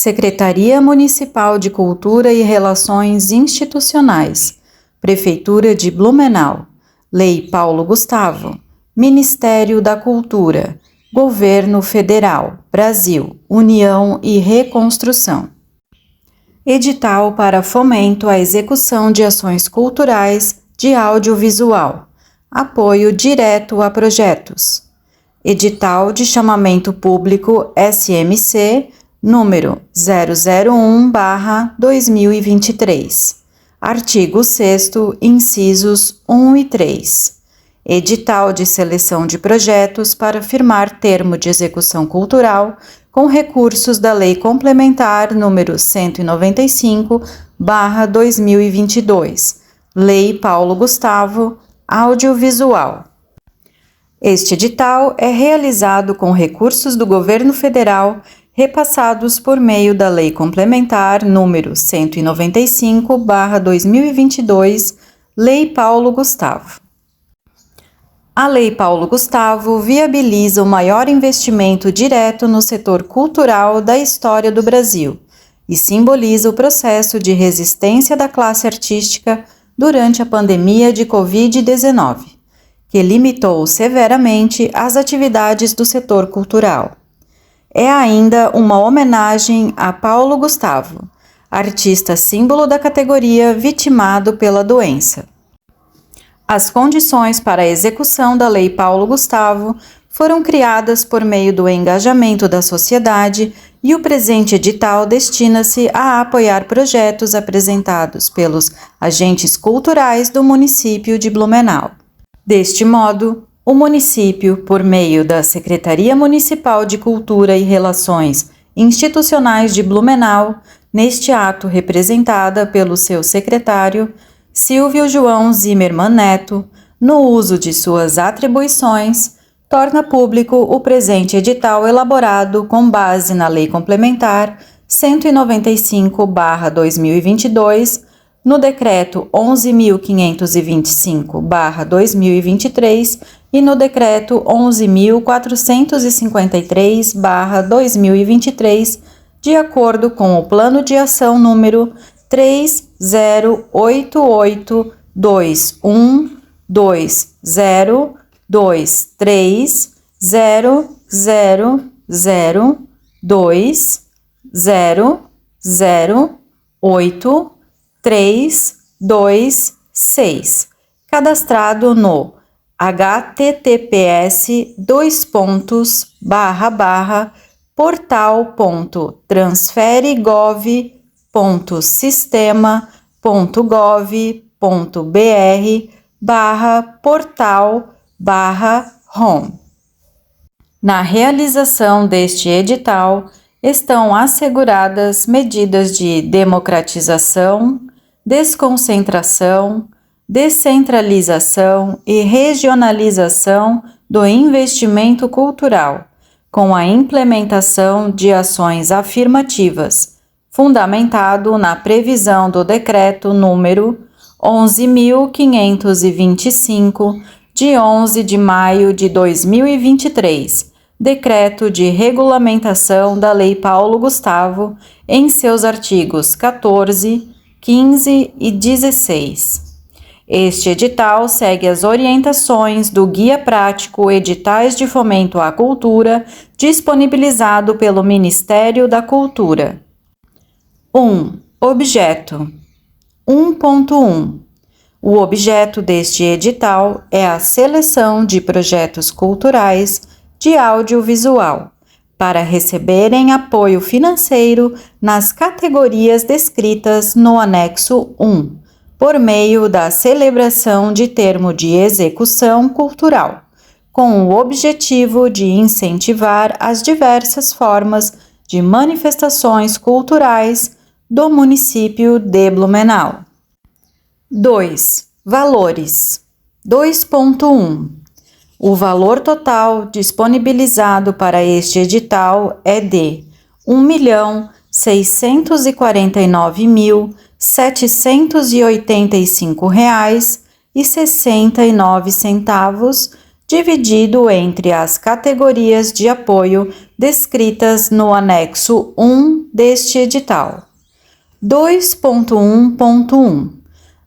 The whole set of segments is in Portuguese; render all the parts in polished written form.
Secretaria Municipal de Cultura e Relações Institucionais, Prefeitura de Blumenau, Lei Paulo Gustavo, Ministério da Cultura, Governo Federal, Brasil, União e Reconstrução. Edital para fomento à execução de ações culturais de audiovisual, apoio direto a projetos. Edital de chamamento público SMC, número 001/2023, artigo 6º, incisos 1 e 3. Edital de seleção de projetos para firmar termo de execução cultural com recursos da Lei Complementar número 195/2022, Lei Paulo Gustavo, audiovisual. Este edital é realizado com recursos do Governo Federal repassados por meio da Lei Complementar número 195/2022, Lei Paulo Gustavo. A Lei Paulo Gustavo viabiliza o maior investimento direto no setor cultural da história do Brasil e simboliza o processo de resistência da classe artística durante a pandemia de Covid-19, que limitou severamente as atividades do setor cultural. É ainda uma homenagem a Paulo Gustavo, artista símbolo da categoria vitimado pela doença. As condições para a execução da Lei Paulo Gustavo foram criadas por meio do engajamento da sociedade e o presente edital destina-se a apoiar projetos apresentados pelos agentes culturais do município de Blumenau. Deste modo, o município, por meio da Secretaria Municipal de Cultura e Relações Institucionais de Blumenau, neste ato representada pelo seu secretário, Silvio João Zimmermann Neto, no uso de suas atribuições, torna público o presente edital elaborado com base na Lei Complementar 195/2022, no Decreto 11.525/2023 e no Decreto 11.453/2023, de acordo com o Plano de Ação número 308202003000826, cadastrado no https://portal.transferegov.sistema.gov.br/portal/home. Na realização deste edital, estão asseguradas medidas de democratização, desconcentração, descentralização e regionalização do investimento cultural, com a implementação de ações afirmativas, fundamentado na previsão do Decreto número 11.525, de 11 de maio de 2023, Decreto de Regulamentação da Lei Paulo Gustavo, em seus artigos 14, 15 e 16. Este edital segue as orientações do Guia Prático Editais de Fomento à Cultura, disponibilizado pelo Ministério da Cultura. 1. Objeto 1.1. O objeto deste edital é a seleção de projetos culturais de audiovisual, para receberem apoio financeiro nas categorias descritas no anexo 1, por meio da celebração de termo de execução cultural, com o objetivo de incentivar as diversas formas de manifestações culturais do município de Blumenau. 2. Valores 2.1. O valor total disponibilizado para este edital é de R$ 1.649.785,69, dividido entre as categorias de apoio descritas no anexo 1 deste edital. 2.1.1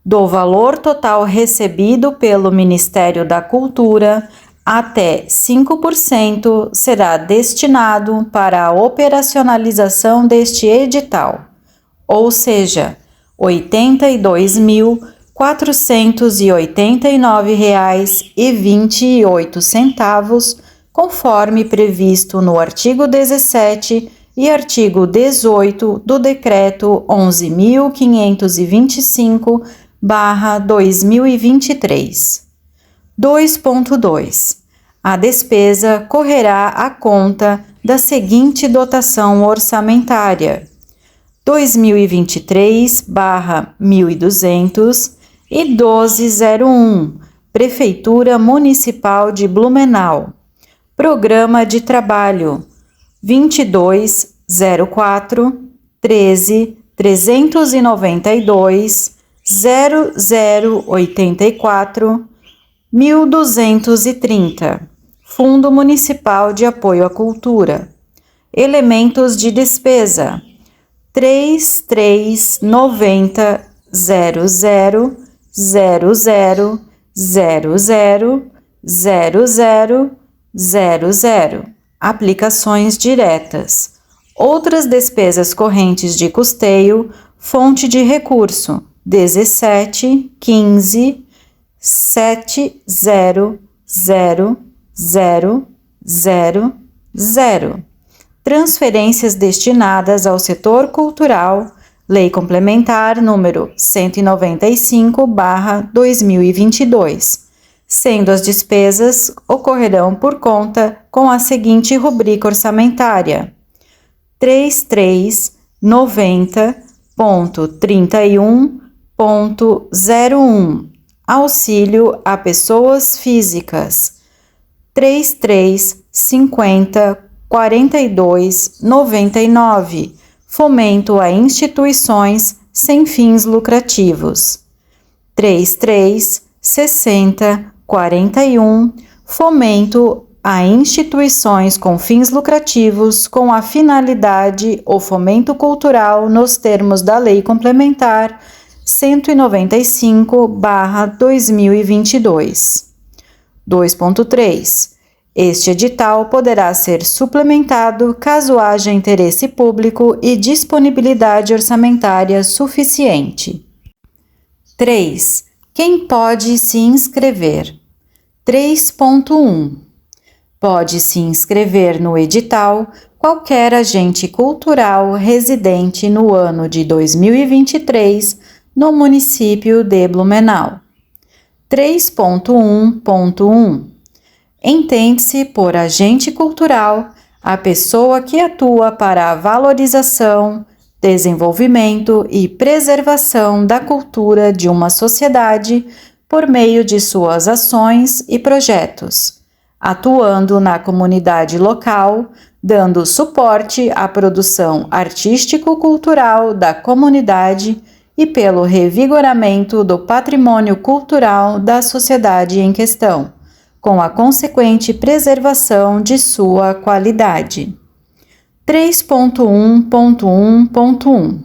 Do valor total recebido pelo Ministério da Cultura, até 5% será destinado para a operacionalização deste edital, ou seja, R$ 82.489,28, conforme previsto no artigo 17 e artigo 18 do Decreto 11.525/2023. 2.2 A despesa correrá à conta da seguinte dotação orçamentária: 2023/1.200 e 1201, Prefeitura Municipal de Blumenau. Programa de Trabalho 2204 13 392 0084 1230. Fundo Municipal de Apoio à Cultura. Elementos de despesa: 3390 00 00 00 00. Aplicações diretas. Outras despesas correntes de custeio, fonte de recurso: 17 15 70 0 0 0 0. Transferências destinadas ao setor cultural, Lei Complementar número 195/2022, sendo as despesas ocorrerão por conta com a seguinte rubrica orçamentária: 3390.31.01 Auxílio a pessoas físicas, 3350.42.99 Fomento a instituições sem fins lucrativos, 3360.41 Fomento a instituições com fins lucrativos com a finalidade ou fomento cultural nos termos da Lei Complementar 195/2022. 2.3 Este edital poderá ser suplementado caso haja interesse público e disponibilidade orçamentária suficiente. 3. Quem pode se inscrever? 3.1 Pode se inscrever no edital qualquer agente cultural residente no ano de 2023 no município de Blumenau. 3.1.1 Entende-se por agente cultural a pessoa que atua para a valorização, desenvolvimento e preservação da cultura de uma sociedade por meio de suas ações e projetos, atuando na comunidade local, dando suporte à produção artístico-cultural da comunidade e pelo revigoramento do patrimônio cultural da sociedade em questão, com a consequente preservação de sua qualidade. 3.1.1.1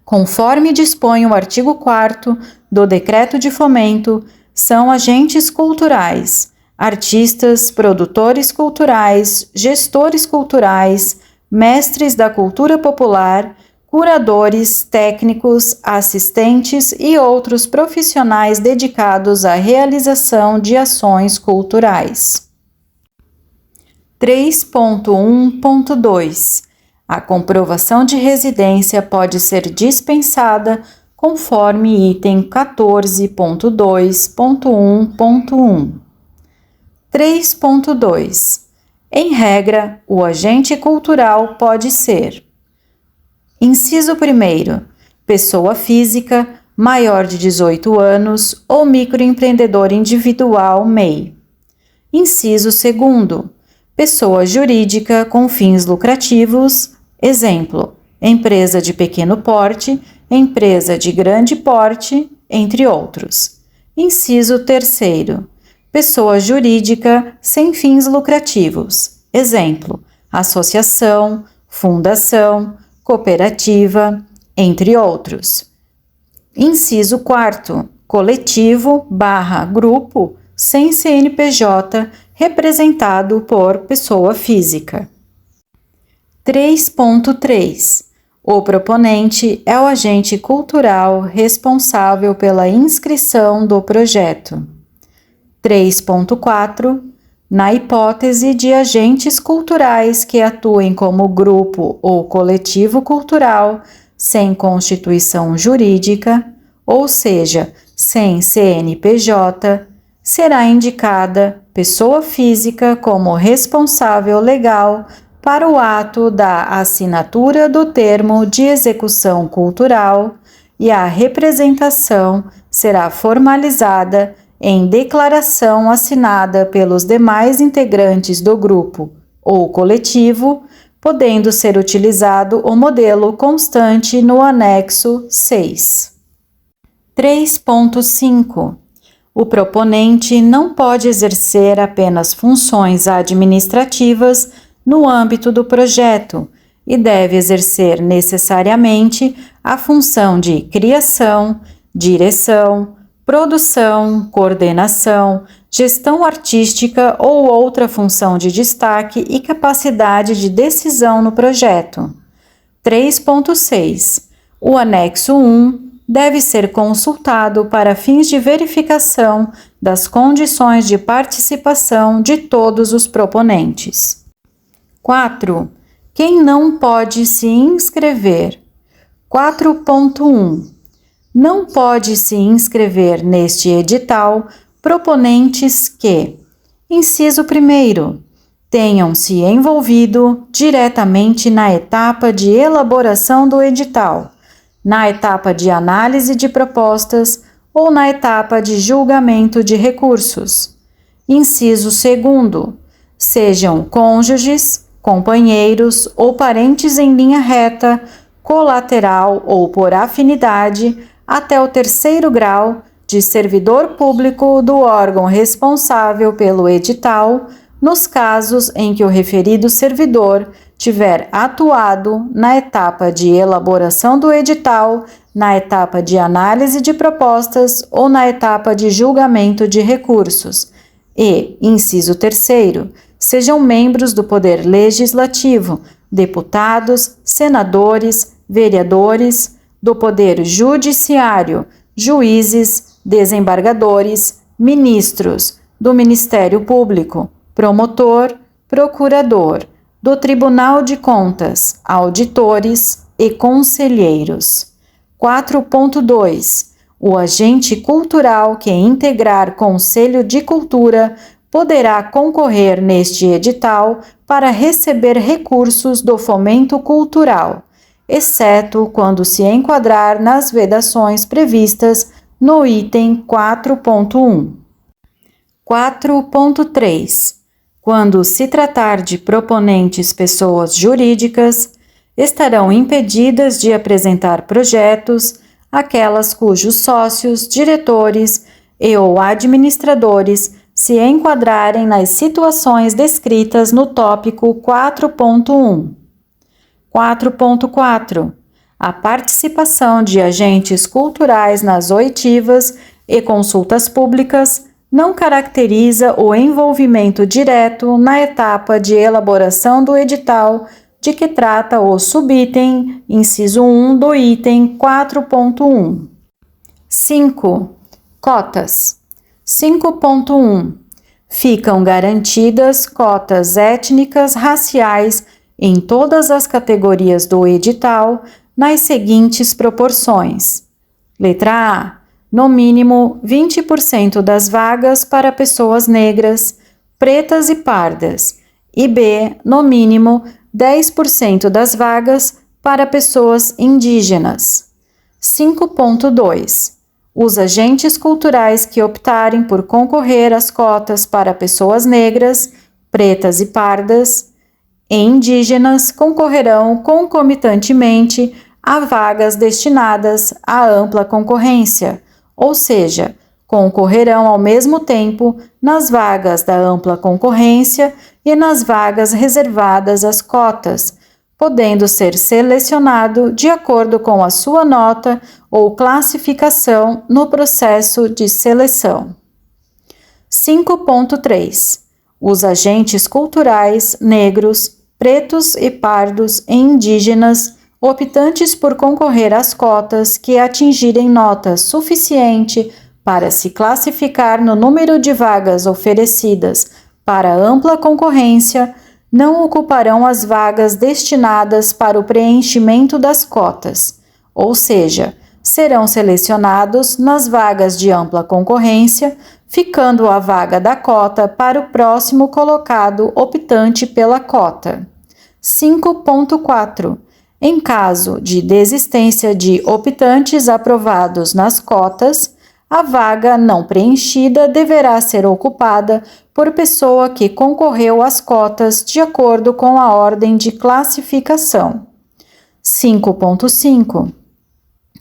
Conforme dispõe o artigo 4º do Decreto de Fomento, são agentes culturais, artistas, produtores culturais, gestores culturais, mestres da cultura popular, curadores, técnicos, assistentes e outros profissionais dedicados à realização de ações culturais. 3.1.2 A comprovação de residência pode ser dispensada conforme item 14.2.1.1. 3.2 Em regra, o agente cultural pode ser: Inciso 1º, pessoa física, maior de 18 anos ou microempreendedor individual MEI. Inciso 2º, pessoa jurídica com fins lucrativos, exemplo, empresa de pequeno porte, empresa de grande porte, entre outros. Inciso 3º, pessoa jurídica sem fins lucrativos, exemplo, associação, fundação, cooperativa, entre outros. Inciso 4. Coletivo/grupo sem CNPJ representado por pessoa física. 3.3. O proponente é o agente cultural responsável pela inscrição do projeto. 3.4. Na hipótese de agentes culturais que atuem como grupo ou coletivo cultural sem constituição jurídica, ou seja, sem CNPJ, será indicada pessoa física como responsável legal para o ato da assinatura do termo de execução cultural e a representação será formalizada em declaração assinada pelos demais integrantes do grupo ou coletivo, podendo ser utilizado o modelo constante no anexo 6. 3.5. O proponente não pode exercer apenas funções administrativas no âmbito do projeto e deve exercer necessariamente a função de criação, direção, produção, coordenação, gestão artística ou outra função de destaque e capacidade de decisão no projeto. 3.6. O anexo 1 deve ser consultado para fins de verificação das condições de participação de todos os proponentes. 4. Quem não pode se inscrever? 4.1. Não pode se inscrever neste edital proponentes que, inciso 1º, tenham se envolvido diretamente na etapa de elaboração do edital, na etapa de análise de propostas ou na etapa de julgamento de recursos. Inciso 2º, sejam cônjuges, companheiros ou parentes em linha reta, colateral ou por afinidade, até o 3º grau de servidor público do órgão responsável pelo edital, nos casos em que o referido servidor tiver atuado na etapa de elaboração do edital, na etapa de análise de propostas ou na etapa de julgamento de recursos. E, inciso 3º, sejam membros do Poder Legislativo, deputados, senadores, vereadores, do Poder Judiciário, juízes, desembargadores, ministros, do Ministério Público, promotor, procurador, do Tribunal de Contas, auditores e conselheiros. 4.2. O agente cultural que integrar Conselho de Cultura poderá concorrer neste edital para receber recursos do fomento cultural, exceto quando se enquadrar nas vedações previstas no item 4.1. 4.3. Quando se tratar de proponentes pessoas jurídicas, estarão impedidas de apresentar projetos aquelas cujos sócios, diretores e ou administradores se enquadrarem nas situações descritas no tópico 4.1. 4.4. A participação de agentes culturais nas oitivas e consultas públicas não caracteriza o envolvimento direto na etapa de elaboração do edital de que trata o subitem, inciso 1 do item 4.1. 5. Cotas. 5.1. Ficam garantidas cotas étnicas, raciais em todas as categorias do edital, nas seguintes proporções. Letra A. No mínimo 20% das vagas para pessoas negras, pretas e pardas. E B. No mínimo 10% das vagas para pessoas indígenas. 5.2. Os agentes culturais que optarem por concorrer às cotas para pessoas negras, pretas e pardas e indígenas concorrerão concomitantemente a vagas destinadas à ampla concorrência, ou seja, concorrerão ao mesmo tempo nas vagas da ampla concorrência e nas vagas reservadas às cotas, podendo ser selecionado de acordo com a sua nota ou classificação no processo de seleção. 5.3. Os agentes culturais negros, pretos e pardos e indígenas optantes por concorrer às cotas que atingirem nota suficiente para se classificar no número de vagas oferecidas para ampla concorrência, não ocuparão as vagas destinadas para o preenchimento das cotas, ou seja, serão selecionados nas vagas de ampla concorrência, ficando a vaga da cota para o próximo colocado optante pela cota. 5.4. Em caso de desistência de optantes aprovados nas cotas, a vaga não preenchida deverá ser ocupada por pessoa que concorreu às cotas de acordo com a ordem de classificação. 5.5.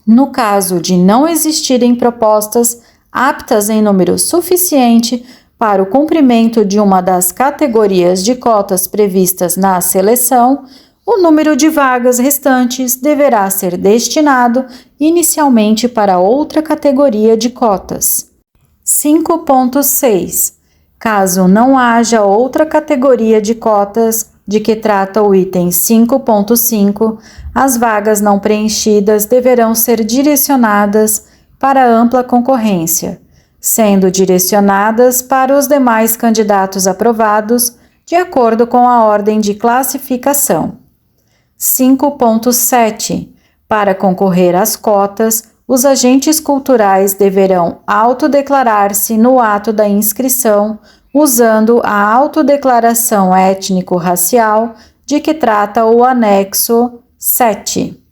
No caso de não existirem propostas aptas em número suficiente para o cumprimento de uma das categorias de cotas previstas na seleção, o número de vagas restantes deverá ser destinado inicialmente para outra categoria de cotas. 5.6. Caso não haja outra categoria de cotas de que trata o item 5.5, as vagas não preenchidas deverão ser direcionadas para ampla concorrência, sendo direcionadas para os demais candidatos aprovados de acordo com a ordem de classificação. 5.7. Para concorrer às cotas, os agentes culturais deverão autodeclarar-se no ato da inscrição, usando a autodeclaração étnico-racial de que trata o anexo 7.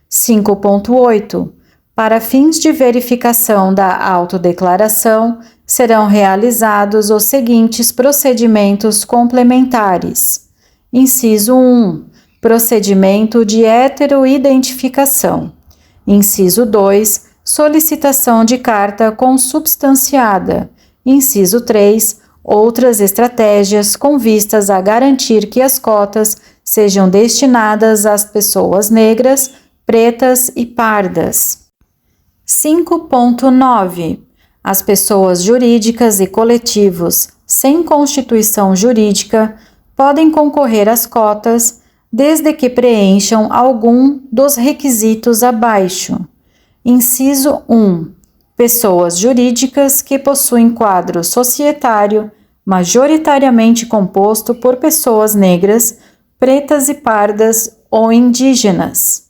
5.8. Para fins de verificação da autodeclaração, serão realizados os seguintes procedimentos complementares. Inciso 1. Procedimento de heteroidentificação. Inciso 2. Solicitação de carta consubstanciada. Inciso 3. Outras estratégias com vistas a garantir que as cotas sejam destinadas às pessoas negras, pretas e pardas. 5.9. As pessoas jurídicas e coletivos sem constituição jurídica podem concorrer às cotas desde que preencham algum dos requisitos abaixo. Inciso 1. Pessoas jurídicas que possuem quadro societário majoritariamente composto por pessoas negras, pretas e pardas ou indígenas.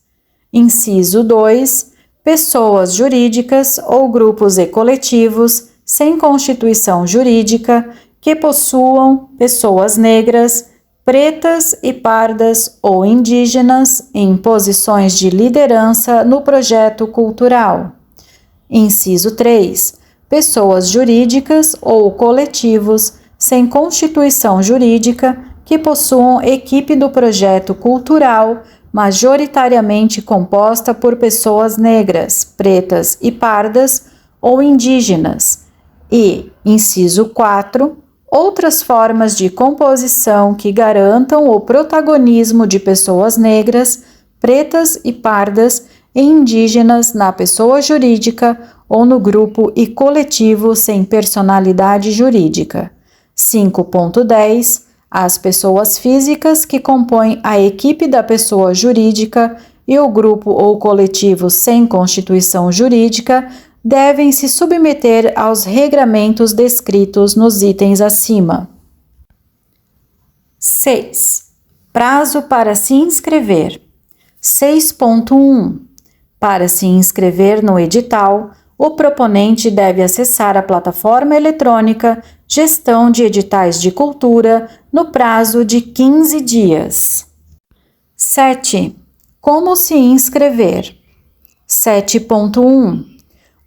Inciso 2. Pessoas jurídicas ou grupos e coletivos sem constituição jurídica que possuam pessoas negras, pretas e pardas ou indígenas em posições de liderança no projeto cultural. Inciso 3. Pessoas jurídicas ou coletivos sem constituição jurídica que possuam equipe do projeto cultural majoritariamente composta por pessoas negras, pretas e pardas ou indígenas. E, inciso 4, outras formas de composição que garantam o protagonismo de pessoas negras, pretas e pardas e indígenas na pessoa jurídica ou no grupo e coletivo sem personalidade jurídica. 5.10. As pessoas físicas que compõem a equipe da pessoa jurídica e o grupo ou coletivo sem constituição jurídica devem se submeter aos regramentos descritos nos itens acima. 6. Prazo para se inscrever. 6.1. Para se inscrever no edital, o proponente deve acessar a plataforma eletrônica Gestão de Editais de Cultura no prazo de 15 dias. 7. Como se inscrever? 7.1.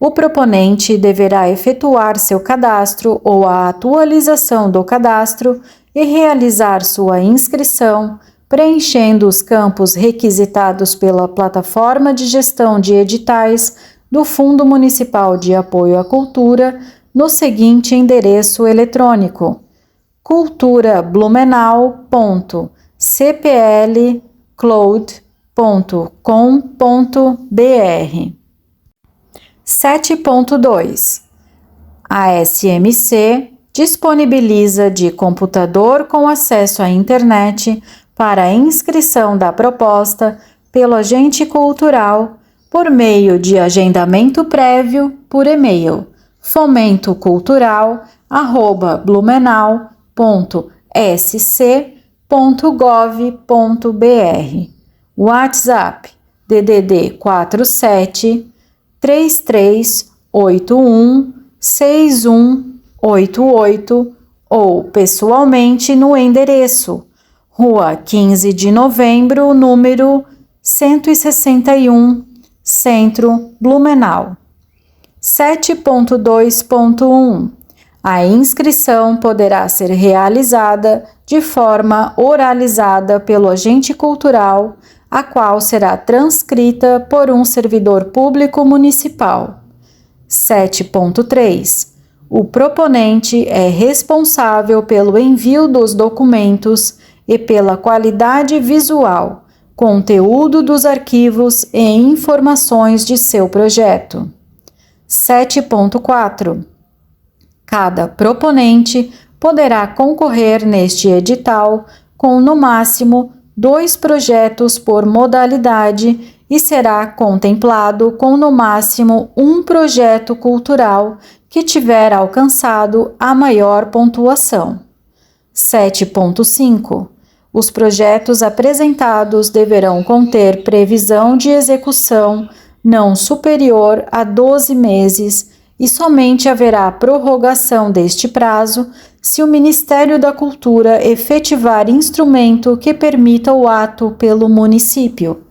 O proponente deverá efetuar seu cadastro ou a atualização do cadastro e realizar sua inscrição, preenchendo os campos requisitados pela Plataforma de Gestão de Editais do Fundo Municipal de Apoio à Cultura no seguinte endereço eletrônico: culturablumenau.cpl 7.2. A SMC disponibiliza de computador com acesso à internet para a inscrição da proposta pelo agente cultural por meio de agendamento prévio por e-mail fomentoculural@blumenau.sc.gov.br. WhatsApp DDD 47 3381 6188 ou pessoalmente no endereço Rua 15 de Novembro, número 161, Centro, Blumenau. 7.2.1. A inscrição poderá ser realizada de forma oralizada pelo agente cultural, a qual será transcrita por um servidor público municipal. 7.3. O proponente é responsável pelo envio dos documentos e pela qualidade visual, conteúdo dos arquivos e informações de seu projeto. 7.4. Cada proponente poderá concorrer neste edital com, no máximo, 2 projetos por modalidade e será contemplado com, no máximo, 1 projeto cultural que tiver alcançado a maior pontuação. 7.5. Os projetos apresentados deverão conter previsão de execução não superior a 12 meses e somente haverá prorrogação deste prazo se o Ministério da Cultura efetivar instrumento que permita o ato pelo município.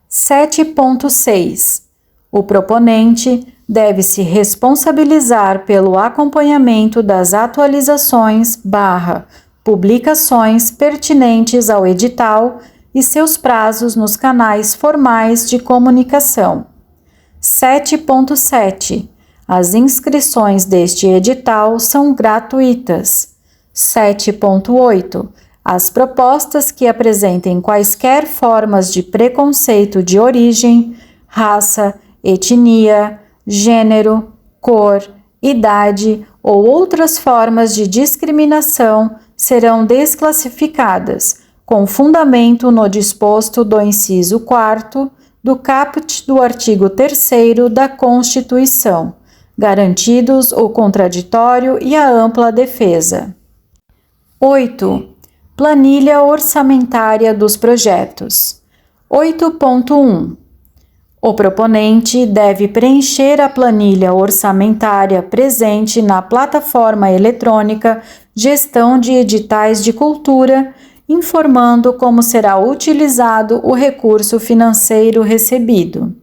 7.6. O proponente deve se responsabilizar pelo acompanhamento das atualizações/publicações pertinentes ao edital e seus prazos nos canais formais de comunicação. 7.7. As inscrições deste edital são gratuitas. 7.8. As propostas que apresentem quaisquer formas de preconceito de origem, raça, etnia, gênero, cor, idade ou outras formas de discriminação serão desclassificadas, com fundamento no disposto do inciso 4º do caput do artigo 3º da Constituição, garantidos o contraditório e a ampla defesa. 8. Planilha orçamentária dos projetos. 8.1. O proponente deve preencher a planilha orçamentária presente na plataforma eletrônica Gestão de Editais de Cultura, informando como será utilizado o recurso financeiro recebido.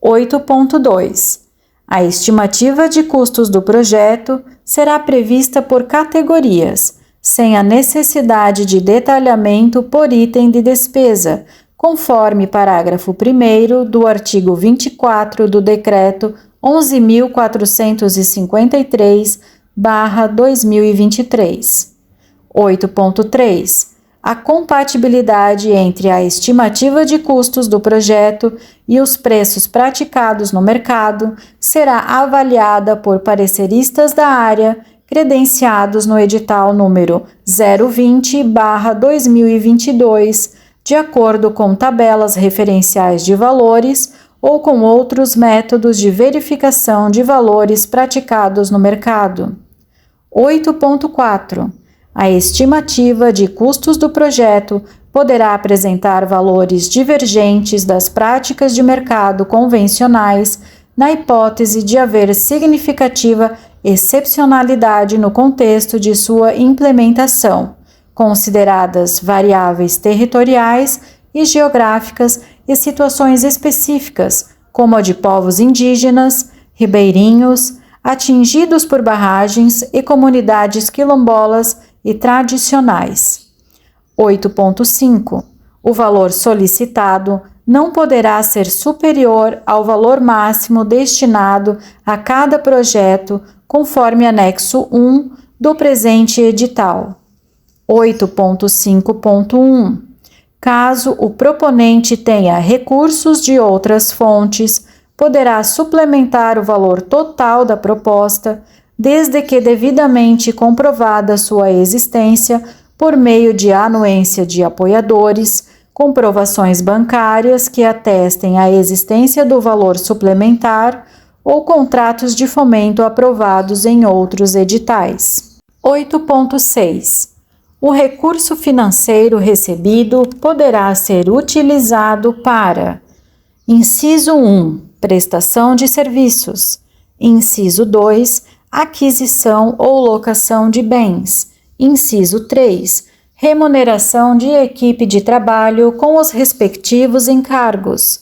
8.2. A estimativa de custos do projeto será prevista por categorias, sem a necessidade de detalhamento por item de despesa, conforme parágrafo 1º do artigo 24 do Decreto 11.453/2023. 8.3. A compatibilidade entre a estimativa de custos do projeto e os preços praticados no mercado será avaliada por pareceristas da área, credenciados no edital número 020/2022, de acordo com tabelas referenciais de valores ou com outros métodos de verificação de valores praticados no mercado. 8.4. A estimativa de custos do projeto poderá apresentar valores divergentes das práticas de mercado convencionais, na hipótese de haver significativa excepcionalidade no contexto de sua implementação, consideradas variáveis territoriais e geográficas e situações específicas, como a de povos indígenas, ribeirinhos, atingidos por barragens e comunidades quilombolas e tradicionais. 8.5. O valor solicitado não poderá ser superior ao valor máximo destinado a cada projeto, conforme anexo 1 do presente edital. 8.5.1. Caso o proponente tenha recursos de outras fontes, poderá suplementar o valor total da proposta, desde que devidamente comprovada sua existência por meio de anuência de apoiadores, comprovações bancárias que atestem a existência do valor suplementar ou contratos de fomento aprovados em outros editais. 8.6. O recurso financeiro recebido poderá ser utilizado para: inciso 1, prestação de serviços; inciso 2, aquisição ou locação de bens; inciso 3, remuneração de equipe de trabalho com os respectivos encargos;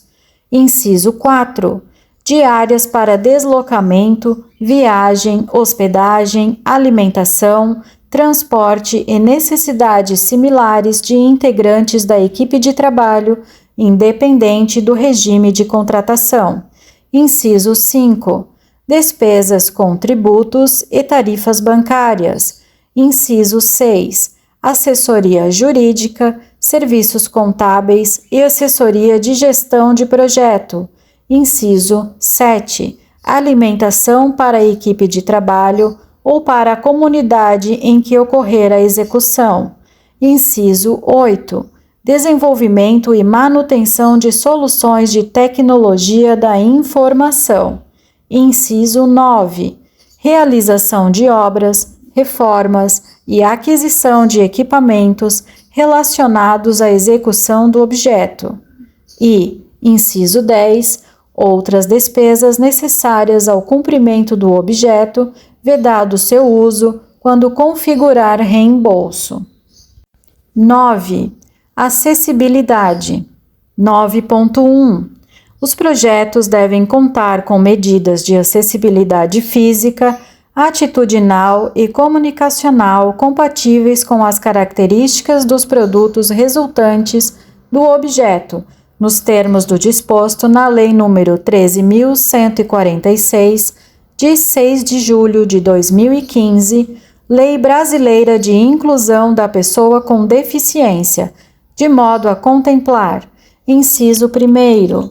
inciso 4, diárias para deslocamento, viagem, hospedagem, alimentação, transporte e necessidades similares de integrantes da equipe de trabalho, independente do regime de contratação. Inciso 5. Despesas com tributos e tarifas bancárias. Inciso 6. Assessoria jurídica, serviços contábeis e assessoria de gestão de projeto. Inciso 7. Alimentação para a equipe de trabalho ou para a comunidade em que ocorrer a execução. Inciso 8. Desenvolvimento e manutenção de soluções de tecnologia da informação. Inciso 9. Realização de obras, reformas e aquisição de equipamentos relacionados à execução do objeto. E, inciso 10, outras despesas necessárias ao cumprimento do objeto, vedado seu uso quando configurar reembolso. 9. Acessibilidade. 9.1. Os projetos devem contar com medidas de acessibilidade física, atitudinal e comunicacional compatíveis com as características dos produtos resultantes do objeto, nos termos do disposto na Lei nº 13.146, de 6 de julho de 2015, Lei Brasileira de Inclusão da Pessoa com Deficiência, de modo a contemplar: inciso 1º,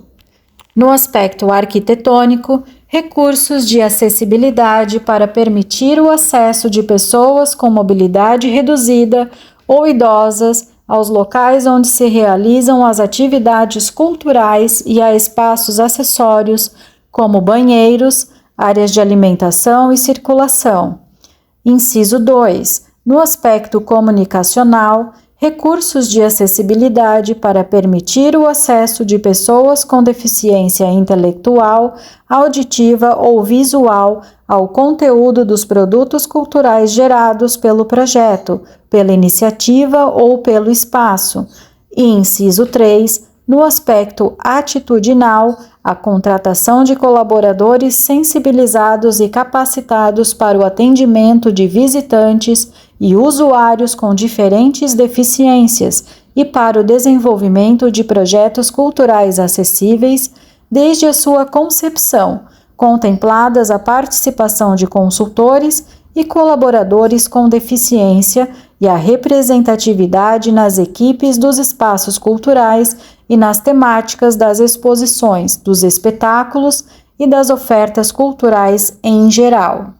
no aspecto arquitetônico, recursos de acessibilidade para permitir o acesso de pessoas com mobilidade reduzida ou idosas aos locais onde se realizam as atividades culturais e a espaços acessórios, como banheiros, áreas de alimentação e circulação. Inciso 2. No aspecto comunicacional, recursos de acessibilidade para permitir o acesso de pessoas com deficiência intelectual, auditiva ou visual ao conteúdo dos produtos culturais gerados pelo projeto, pela iniciativa ou pelo espaço. E inciso 3. No aspecto atitudinal, a contratação de colaboradores sensibilizados e capacitados para o atendimento de visitantes e usuários com diferentes deficiências e para o desenvolvimento de projetos culturais acessíveis, desde a sua concepção, contempladas a participação de consultores e colaboradores com deficiência e a representatividade nas equipes dos espaços culturais e nas temáticas das exposições, dos espetáculos e das ofertas culturais em geral.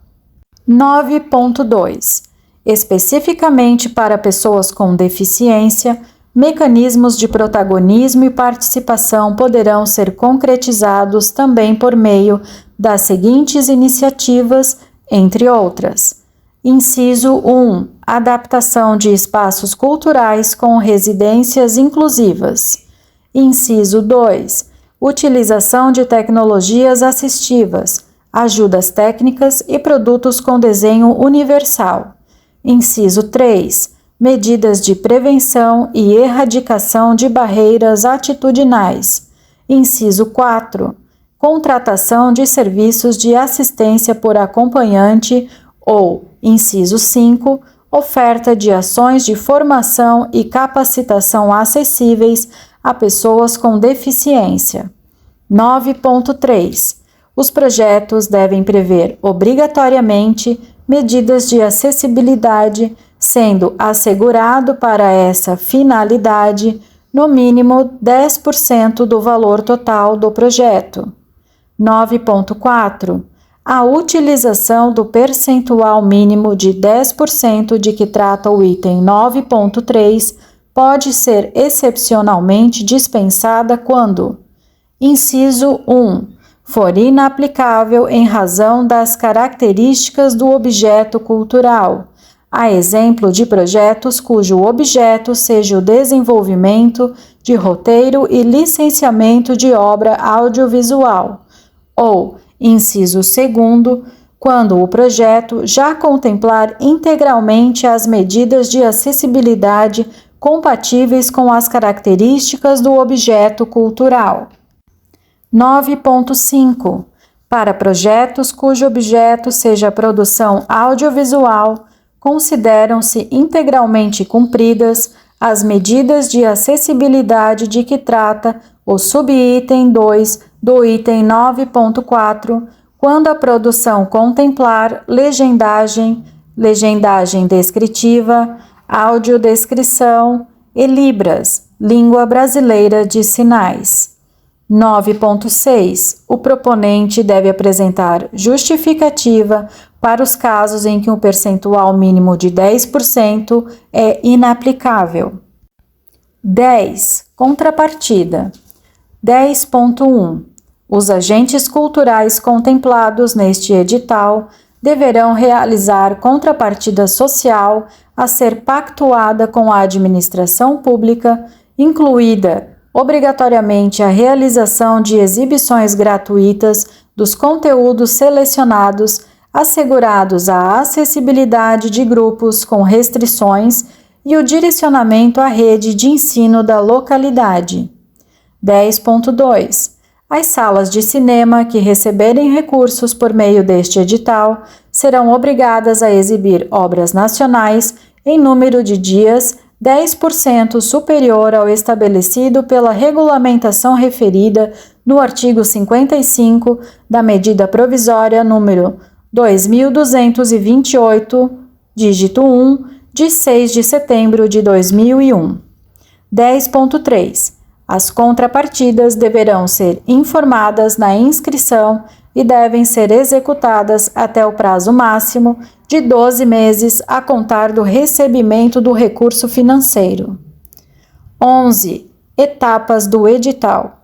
9.2. Especificamente para pessoas com deficiência, mecanismos de protagonismo e participação poderão ser concretizados também por meio das seguintes iniciativas, entre outras. Inciso 1. Adaptação de espaços culturais com residências inclusivas. Inciso 2. Utilização de tecnologias assistivas, ajudas técnicas e produtos com desenho universal. Inciso 3. Medidas de prevenção e erradicação de barreiras atitudinais. Inciso 4. Contratação de serviços de assistência por acompanhante ou, inciso 5, oferta de ações de formação e capacitação acessíveis a pessoas com deficiência. 9.3. Os projetos devem prever obrigatoriamente medidas de acessibilidade, sendo assegurado para essa finalidade no mínimo 10% do valor total do projeto. 9.4. A utilização do percentual mínimo de 10% de que trata o item 9.3 pode ser excepcionalmente dispensada quando: inciso 1. For inaplicável em razão das características do objeto cultural, a exemplo de projetos cujo objeto seja o desenvolvimento de roteiro e licenciamento de obra audiovisual, ou, inciso 2, quando o projeto já contemplar integralmente as medidas de acessibilidade compatíveis com as características do objeto cultural. 9.5. Para projetos cujo objeto seja a produção audiovisual, consideram-se integralmente cumpridas as medidas de acessibilidade de que trata o subitem 2 do item 9.4, quando a produção contemplar legendagem, legendagem descritiva, audiodescrição e Libras, língua brasileira de sinais. 9.6. O proponente deve apresentar justificativa para os casos em que um percentual mínimo de 10% é inaplicável. 10. Contrapartida. 10.1. Os agentes culturais contemplados neste edital deverão realizar contrapartida social a ser pactuada com a administração pública, incluída obrigatoriamente a realização de exibições gratuitas dos conteúdos selecionados, assegurados a acessibilidade de grupos com restrições e o direcionamento à rede de ensino da localidade. 10.2. As salas de cinema que receberem recursos por meio deste edital serão obrigadas a exibir obras nacionais em número de dias 10% superior ao estabelecido pela regulamentação referida no artigo 55 da medida provisória número 2228, dígito 1, de 6 de setembro de 2001. 10.3. As contrapartidas deverão ser informadas na inscrição e devem ser executadas até o prazo máximo de 12 meses a contar do recebimento do recurso financeiro. 11. Etapas do edital.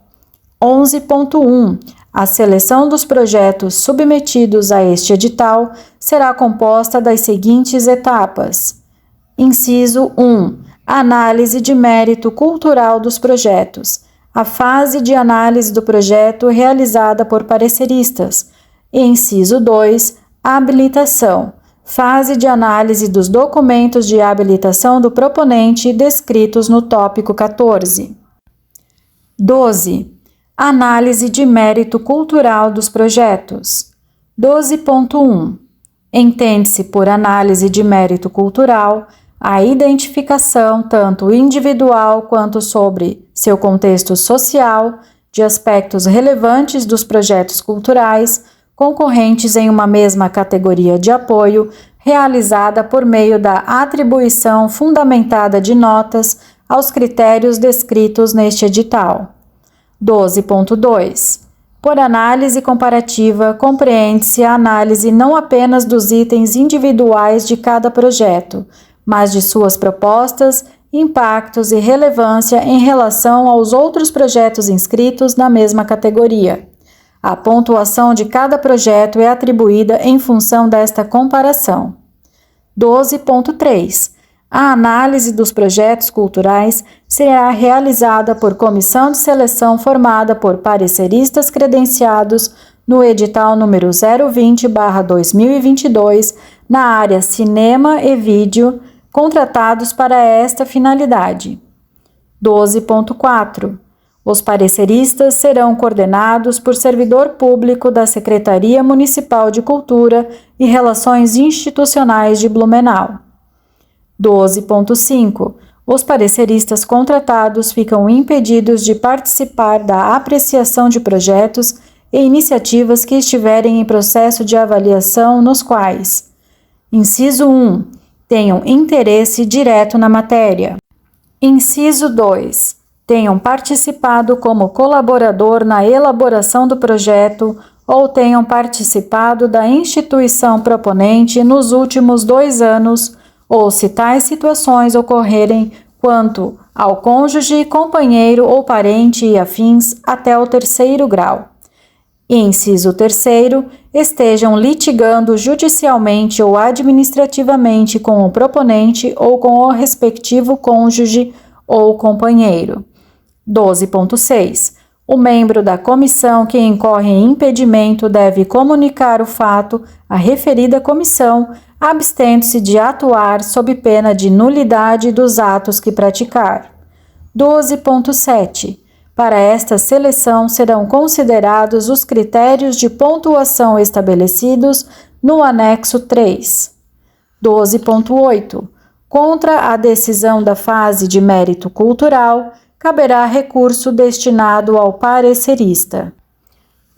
11.1. A seleção dos projetos submetidos a este edital será composta das seguintes etapas. Inciso 1. Análise de mérito cultural dos projetos. A fase de análise do projeto realizada por pareceristas. Inciso 2. Habilitação. Fase de análise dos documentos de habilitação do proponente descritos no tópico 14. 12. Análise de mérito cultural dos projetos. 12.1. Entende-se por análise de mérito cultural a identificação tanto individual quanto sobre seu contexto social de aspectos relevantes dos projetos culturais concorrentes em uma mesma categoria de apoio, realizada por meio da atribuição fundamentada de notas aos critérios descritos neste edital. 12.2. Por análise comparativa, compreende-se a análise não apenas dos itens individuais de cada projeto, mas de suas propostas, impactos e relevância em relação aos outros projetos inscritos na mesma categoria. A pontuação de cada projeto é atribuída em função desta comparação. 12.3. A análise dos projetos culturais será realizada por comissão de seleção formada por pareceristas credenciados no edital número 020/2022 na área Cinema e Vídeo, contratados para esta finalidade. 12.4. Os pareceristas serão coordenados por servidor público da Secretaria Municipal de Cultura e Relações Institucionais de Blumenau. 12.5. Os pareceristas contratados ficam impedidos de participar da apreciação de projetos e iniciativas que estiverem em processo de avaliação nos quais: inciso 1. Tenham interesse direto na matéria. Inciso 2. tenham participado como colaborador na elaboração do projeto ou tenham participado da instituição proponente nos últimos 2 anos, ou se tais situações ocorrerem quanto ao cônjuge, companheiro ou parente e afins até o 3º grau. Inciso 3º, estejam litigando judicialmente ou administrativamente com o proponente ou com o respectivo cônjuge ou companheiro. 12.6. O membro da comissão que incorre em impedimento deve comunicar o fato à referida comissão, abstendo-se de atuar sob pena de nulidade dos atos que praticar. 12.7. Para esta seleção serão considerados os critérios de pontuação estabelecidos no anexo 3. 12.8. Contra a decisão da fase de mérito cultural, caberá recurso destinado ao parecerista.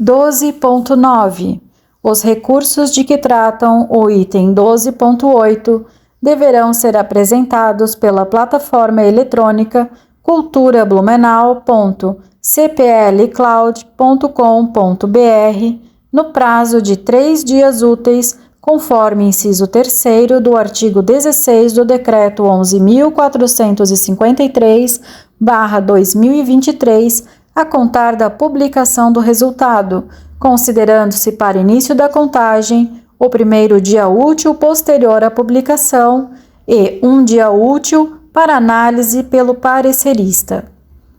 12.9. Os recursos de que tratam o item 12.8 deverão ser apresentados pela plataforma eletrônica culturablumenau.cplcloud.com.br no prazo de 3 dias úteis, conforme inciso 3º do artigo 16 do Decreto 11.453/2023, a contar da publicação do resultado, considerando-se para início da contagem o primeiro dia útil posterior à publicação e um dia útil para análise pelo parecerista.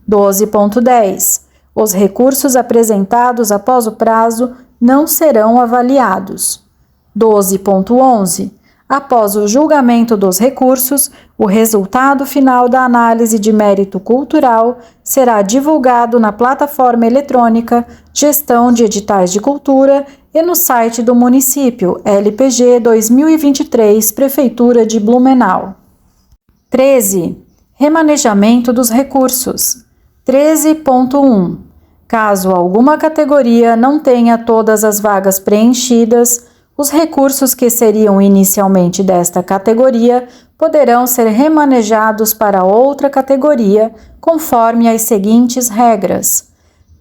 12.10. Os recursos apresentados após o prazo não serão avaliados. 12.11. Após o julgamento dos recursos, o resultado final da análise de mérito cultural será divulgado na plataforma eletrônica Gestão de Editais de Cultura e no site do município LPG 2023, Prefeitura de Blumenau. 13. Remanejamento dos recursos. 13.1. Caso alguma categoria não tenha todas as vagas preenchidas, os recursos que seriam inicialmente desta categoria poderão ser remanejados para outra categoria, conforme as seguintes regras.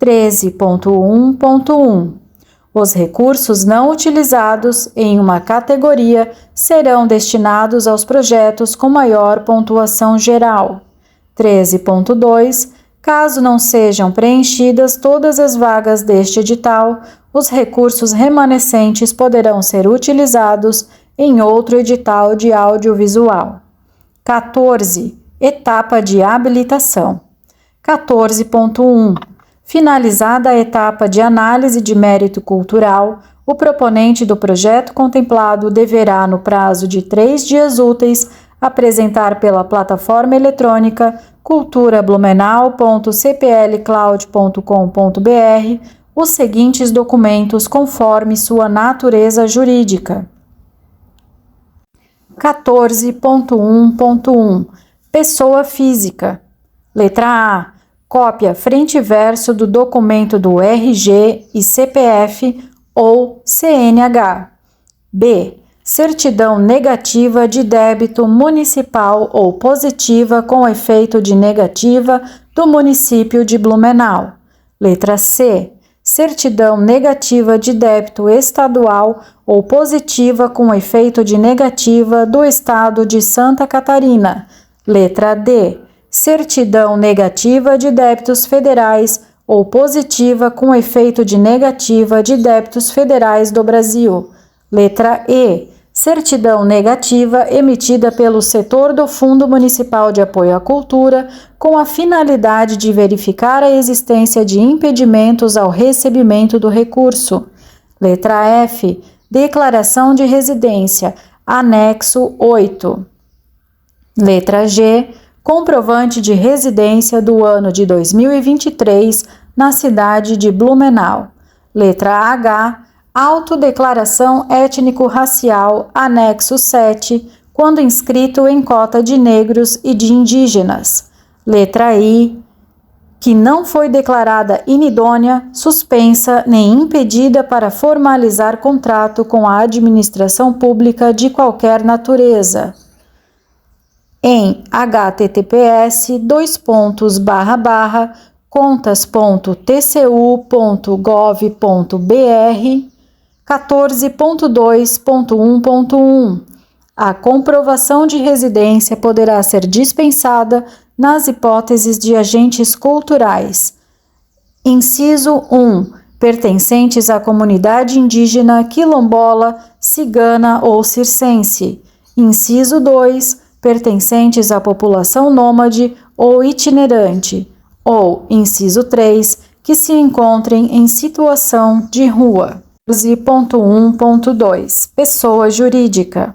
13.1.1. Os recursos não utilizados em uma categoria serão destinados aos projetos com maior pontuação geral. 13.2. Caso não sejam preenchidas todas as vagas deste edital, os recursos remanescentes poderão ser utilizados em outro edital de audiovisual. 14. Etapa de habilitação. 14.1. Finalizada a etapa de análise de mérito cultural, o proponente do projeto contemplado deverá, no prazo de 3 dias úteis, apresentar pela plataforma eletrônica culturablumenau.cplcloud.com.br os seguintes documentos conforme sua natureza jurídica. 14.1.1. Pessoa física. Letra A. Cópia frente e verso do documento do RG e CPF ou CNH. B. Certidão negativa de débito municipal ou positiva com efeito de negativa do município de Blumenau. Letra C. Certidão negativa de débito estadual ou positiva com efeito de negativa do estado de Santa Catarina. Letra D. Certidão negativa de débitos federais ou positiva com efeito de negativa de débitos federais do Brasil. Letra E. Certidão negativa emitida pelo setor do Fundo Municipal de Apoio à Cultura com a finalidade de verificar a existência de impedimentos ao recebimento do recurso. Letra F. Declaração de residência, anexo 8. Letra G. Comprovante de residência do ano de 2023 na cidade de Blumenau. Letra H. Autodeclaração étnico-racial, anexo 7, quando inscrito em cota de negros e de indígenas. Letra I. Que não foi declarada inidônea, suspensa nem impedida para formalizar contrato com a administração pública de qualquer natureza. em https://contas.tcu.gov.br 14.2.1.1. A comprovação de residência poderá ser dispensada nas hipóteses de agentes culturais. Inciso 1. Pertencentes à comunidade indígena, quilombola, cigana ou circense. Inciso 2. Pertencentes à população nômade ou itinerante. Ou, inciso 3, que se encontrem em situação de rua. 12.1.2. Pessoa jurídica.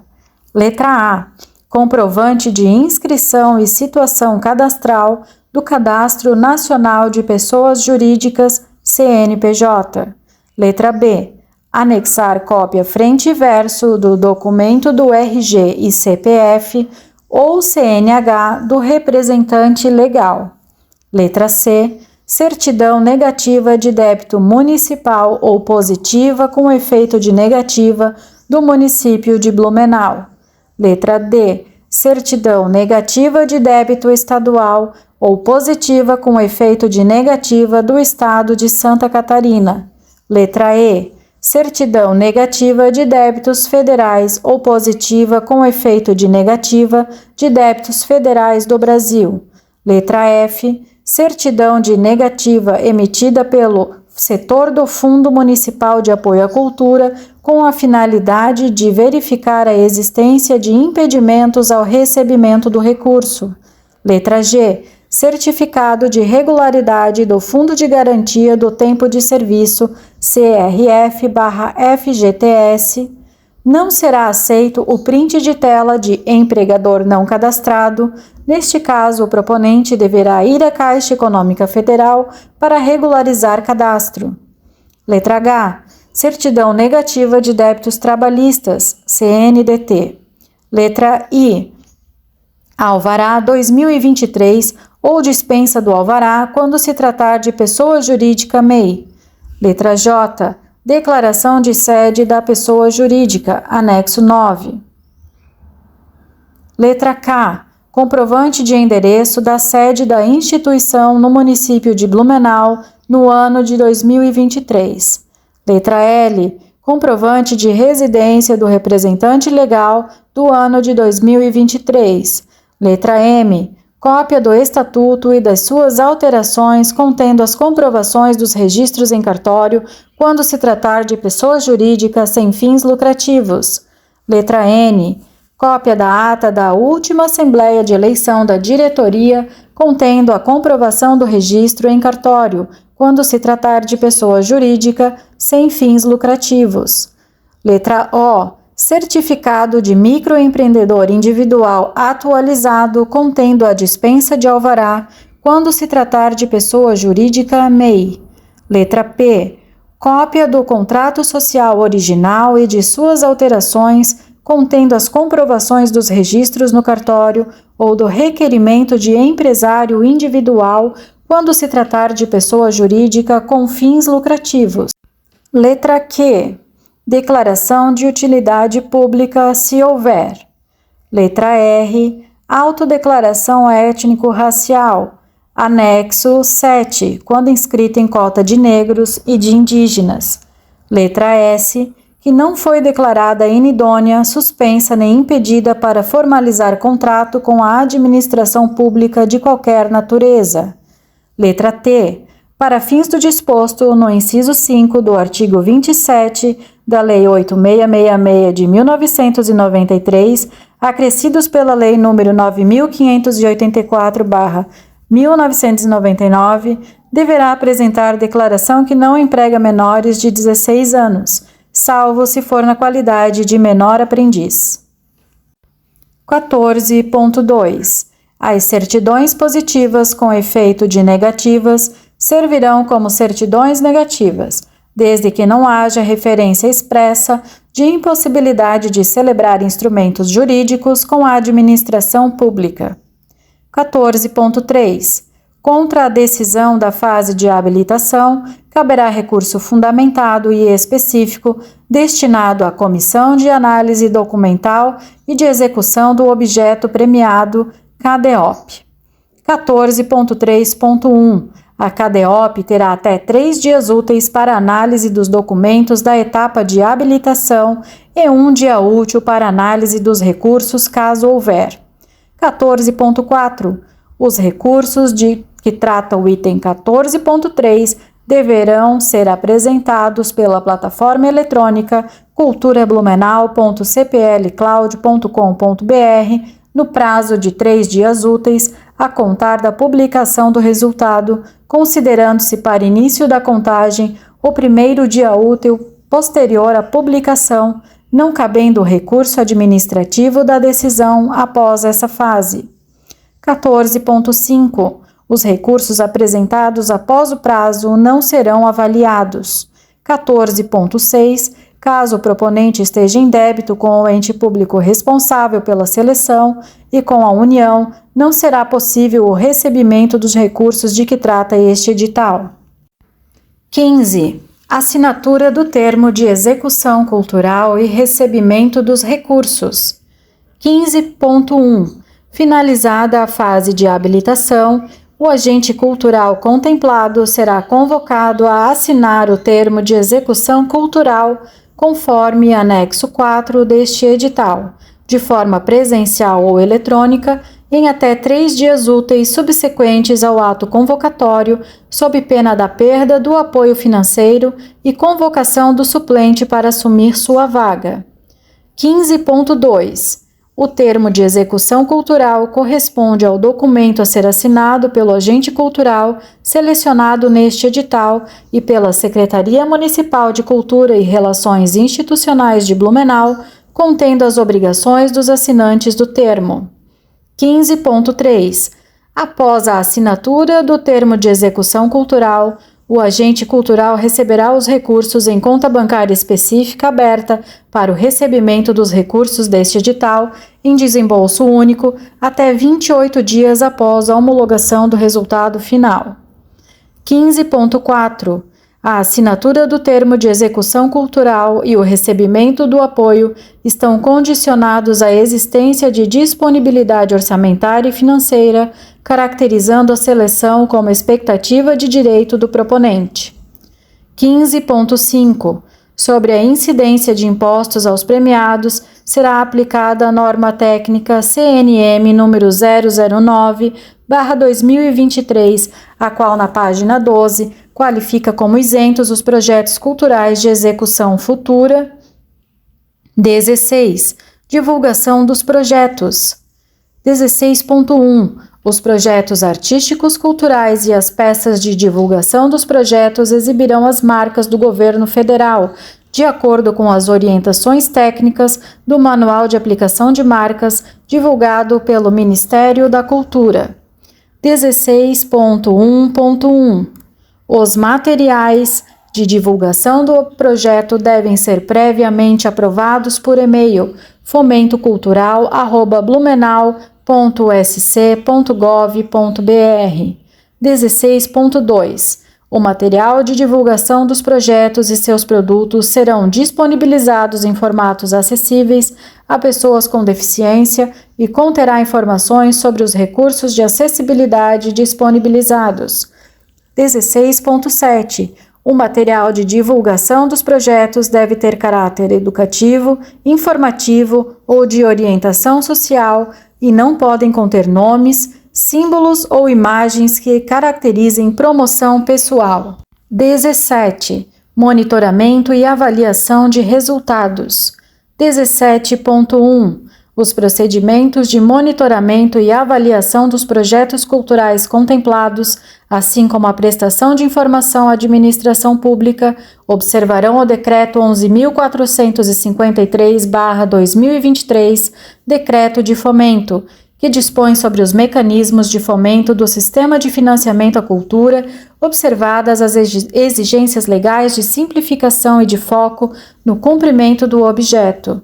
Letra A. Comprovante de inscrição e situação cadastral do Cadastro Nacional de Pessoas Jurídicas, CNPJ. Letra B. Anexar cópia frente e verso do documento do RG e CPF ou CNH do representante legal. Letra C. Certidão negativa de débito municipal ou positiva com efeito de negativa do município de Blumenau. Letra D. Certidão negativa de débito estadual ou positiva com efeito de negativa do Estado de Santa Catarina. Letra E. Certidão negativa de débitos federais ou positiva com efeito de negativa de débitos federais do Brasil. Letra F. Certidão de negativa emitida pelo setor do Fundo Municipal de Apoio à Cultura com a finalidade de verificar a existência de impedimentos ao recebimento do recurso. Letra G. Certificado de regularidade do Fundo de Garantia do Tempo de Serviço, CRF/FGTS. Não será aceito o print de tela de empregador não cadastrado. Neste caso, o proponente deverá ir à Caixa Econômica Federal para regularizar cadastro. Letra H. Certidão negativa de débitos trabalhistas, CNDT. Letra I. Alvará 2023 ou dispensa do alvará quando se tratar de pessoa jurídica MEI. Letra J. Declaração de sede da pessoa jurídica, anexo 9. Letra K. Comprovante de endereço da sede da instituição no município de Blumenau no ano de 2023. Letra L. Comprovante de residência do representante legal do ano de 2023. Letra M. Cópia do Estatuto e das suas alterações contendo as comprovações dos registros em cartório quando se tratar de pessoa jurídica sem fins lucrativos. Letra N. Cópia da ata da última Assembleia de Eleição da Diretoria contendo a comprovação do registro em cartório quando se tratar de pessoa jurídica sem fins lucrativos. Letra O. Certificado de microempreendedor individual atualizado contendo a dispensa de alvará quando se tratar de pessoa jurídica MEI. Letra P. Cópia do contrato social original e de suas alterações contendo as comprovações dos registros no cartório ou do requerimento de empresário individual quando se tratar de pessoa jurídica com fins lucrativos. Letra Q. Declaração de utilidade pública, se houver. Letra R. Autodeclaração étnico-racial. Anexo 7, quando inscrita em cota de negros e de indígenas. Letra S. Que não foi declarada inidônea, suspensa nem impedida para formalizar contrato com a administração pública de qualquer natureza. Letra T. Para fins do disposto no inciso 5 do artigo 27 da Lei 8666 de 1993, acrescidos pela Lei nº 9584/1999, deverá apresentar declaração que não emprega menores de 16 anos, salvo se for na qualidade de menor aprendiz. 14.2. As certidões positivas com efeito de negativas servirão como certidões negativas, desde que não haja referência expressa de impossibilidade de celebrar instrumentos jurídicos com a administração pública. 14.3. Contra a decisão da fase de habilitação, caberá recurso fundamentado e específico destinado à Comissão de Análise Documental e de Execução do Objeto Premiado, CADEOP. 14.3.1. A CADEOP terá até 3 dias úteis para análise dos documentos da etapa de habilitação e 1 dia útil para análise dos recursos, caso houver. 14.4. Os recursos que trata o item 14.3 deverão ser apresentados pela plataforma eletrônica culturablumenau.cplcloud.com.br no prazo de 3 dias úteis a contar da publicação do resultado, considerando-se para início da contagem o primeiro dia útil posterior à publicação, não cabendo recurso administrativo da decisão após essa fase. 14.5. Os recursos apresentados após o prazo não serão avaliados. 14.6. Caso o proponente esteja em débito com o ente público responsável pela seleção e com a União, não será possível o recebimento dos recursos de que trata este edital. 15. Assinatura do termo de execução cultural e recebimento dos recursos. 15.1. Finalizada a fase de habilitação, o agente cultural contemplado será convocado a assinar o termo de execução cultural conforme anexo 4 deste edital, de forma presencial ou eletrônica, em até 3 dias úteis subsequentes ao ato convocatório, sob pena da perda do apoio financeiro e convocação do suplente para assumir sua vaga. 15.2. O termo de execução cultural corresponde ao documento a ser assinado pelo agente cultural selecionado neste edital e pela Secretaria Municipal de Cultura e Relações Institucionais de Blumenau, contendo as obrigações dos assinantes do termo. 15.3. Após a assinatura do termo de execução cultural, o agente cultural receberá os recursos em conta bancária específica aberta para o recebimento dos recursos deste edital em desembolso único até 28 dias após a homologação do resultado final. 15.4. A assinatura do termo de execução cultural e o recebimento do apoio estão condicionados à existência de disponibilidade orçamentária e financeira, caracterizando a seleção como expectativa de direito do proponente. 15.5. Sobre a incidência de impostos aos premiados, será aplicada a norma técnica CNM número 009/2023, a qual na página 12 qualifica como isentos os projetos culturais de execução futura. 16. Divulgação dos projetos. 16.1. Os projetos artísticos culturais e as peças de divulgação dos projetos exibirão as marcas do governo federal, de acordo com as orientações técnicas do Manual de Aplicação de Marcas, divulgado pelo Ministério da Cultura. 16.1.1. Os materiais de divulgação do projeto devem ser previamente aprovados por e-mail fomentocultural@blumenau.sc.gov.br. 16.2. O material de divulgação dos projetos e seus produtos serão disponibilizados em formatos acessíveis a pessoas com deficiência e conterá informações sobre os recursos de acessibilidade disponibilizados. 16.7. O material de divulgação dos projetos deve ter caráter educativo, informativo ou de orientação social e não podem conter nomes, símbolos ou imagens que caracterizem promoção pessoal. 17. Monitoramento e avaliação de resultados. 17.1. Os procedimentos de monitoramento e avaliação dos projetos culturais contemplados, assim como a prestação de informação à administração pública, observarão o Decreto 11.453/2023, Decreto de Fomento, que dispõe sobre os mecanismos de fomento do sistema de financiamento à cultura, observadas as exigências legais de simplificação e de foco no cumprimento do objeto.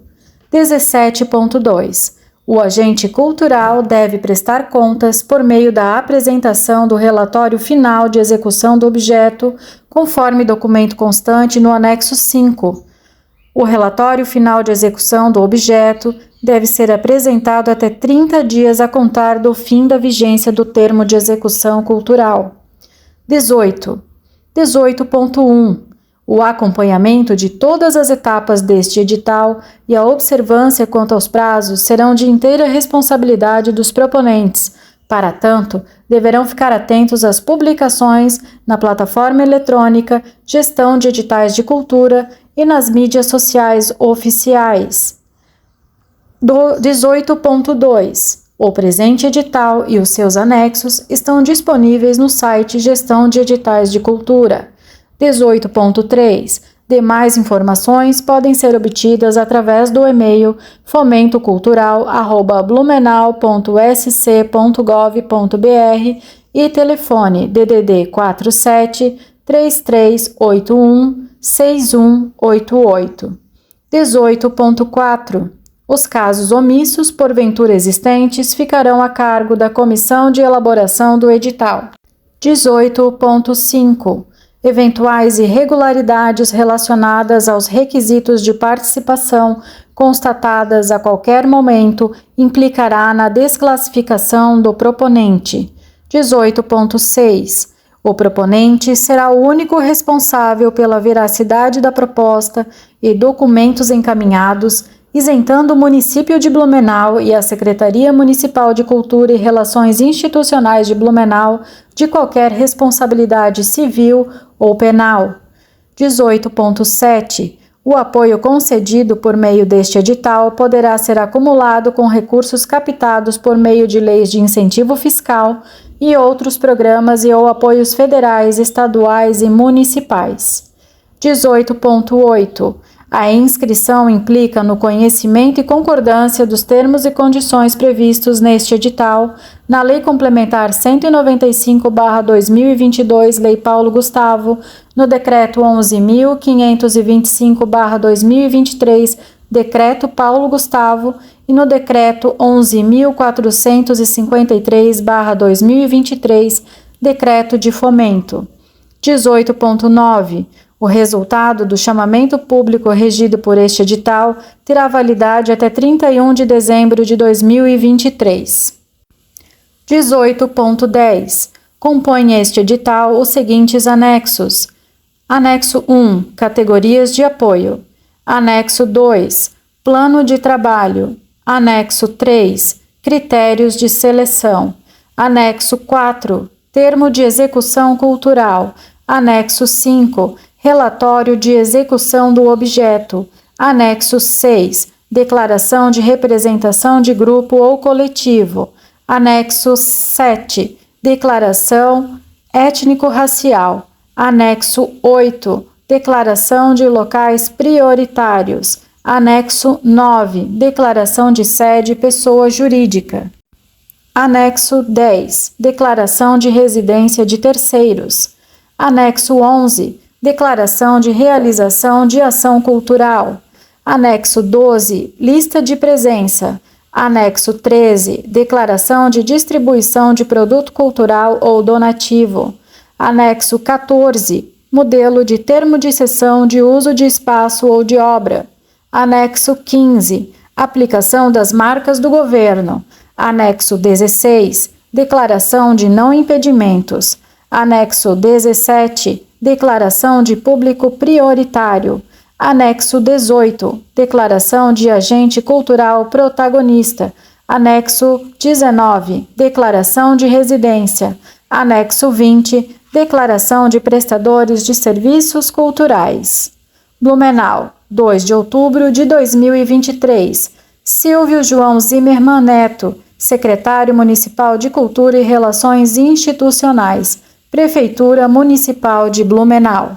17.2. O agente cultural deve prestar contas por meio da apresentação do relatório final de execução do objeto, conforme documento constante no anexo 5. O relatório final de execução do objeto deve ser apresentado até 30 dias a contar do fim da vigência do termo de execução cultural. 18. 18.1. O acompanhamento de todas as etapas deste edital e a observância quanto aos prazos serão de inteira responsabilidade dos proponentes. Para tanto, deverão ficar atentos às publicações na plataforma eletrônica Gestão de Editais de Cultura e nas mídias sociais oficiais. 18.2. O presente edital e os seus anexos estão disponíveis no site Gestão de Editais de Cultura. 18.3. Demais informações podem ser obtidas através do e-mail fomentocultural@blumenau.sc.gov.br e telefone DDD 47 3381 6188. 18.4. Os casos omissos, porventura existentes, ficarão a cargo da comissão de elaboração do edital. 18.5. Eventuais irregularidades relacionadas aos requisitos de participação constatadas a qualquer momento implicará na desclassificação do proponente. 18.6. O proponente será o único responsável pela veracidade da proposta e documentos encaminhados, isentando o município de Blumenau e a Secretaria Municipal de Cultura e Relações Institucionais de Blumenau de qualquer responsabilidade civil ou penal. 18.7. O apoio concedido por meio deste edital poderá ser acumulado com recursos captados por meio de leis de incentivo fiscal e outros programas e ou apoios federais, estaduais e municipais. 18.8. A inscrição implica no conhecimento e concordância dos termos e condições previstos neste edital, na Lei Complementar 195/2022, Lei Paulo Gustavo, no Decreto 11.525/2023, Decreto Paulo Gustavo, e no Decreto 11.453/2023, Decreto de Fomento. 18.9. O resultado do chamamento público regido por este edital terá validade até 31 de dezembro de 2023. 18.10. Compõe este edital os seguintes anexos. Anexo 1. Categorias de apoio. Anexo 2. Plano de trabalho. Anexo 3. Critérios de seleção. Anexo 4. Termo de execução cultural. Anexo 5. Relatório de execução do objeto. Anexo 6. Declaração de representação de grupo ou coletivo. Anexo 7. Declaração étnico-racial. Anexo 8. Declaração de locais prioritários. Anexo 9. Declaração de sede pessoa jurídica. Anexo 10. Declaração de residência de terceiros. Anexo 11. Declaração de realização de ação cultural. Anexo 12. Lista de presença. Anexo 13. Declaração de distribuição de produto cultural ou donativo. Anexo 14. Modelo de termo de cessão de uso de espaço ou de obra. Anexo 15. Aplicação das marcas do governo. Anexo 16. Declaração de não impedimentos. Anexo 17. Declaração de público prioritário. Anexo 18. Declaração de agente cultural protagonista. Anexo 19. Declaração de residência. Anexo 20. Declaração de prestadores de serviços culturais. Blumenau, 2 de outubro de 2023. Silvio João Zimmermann Neto, Secretário Municipal de Cultura e Relações Institucionais, Prefeitura Municipal de Blumenau.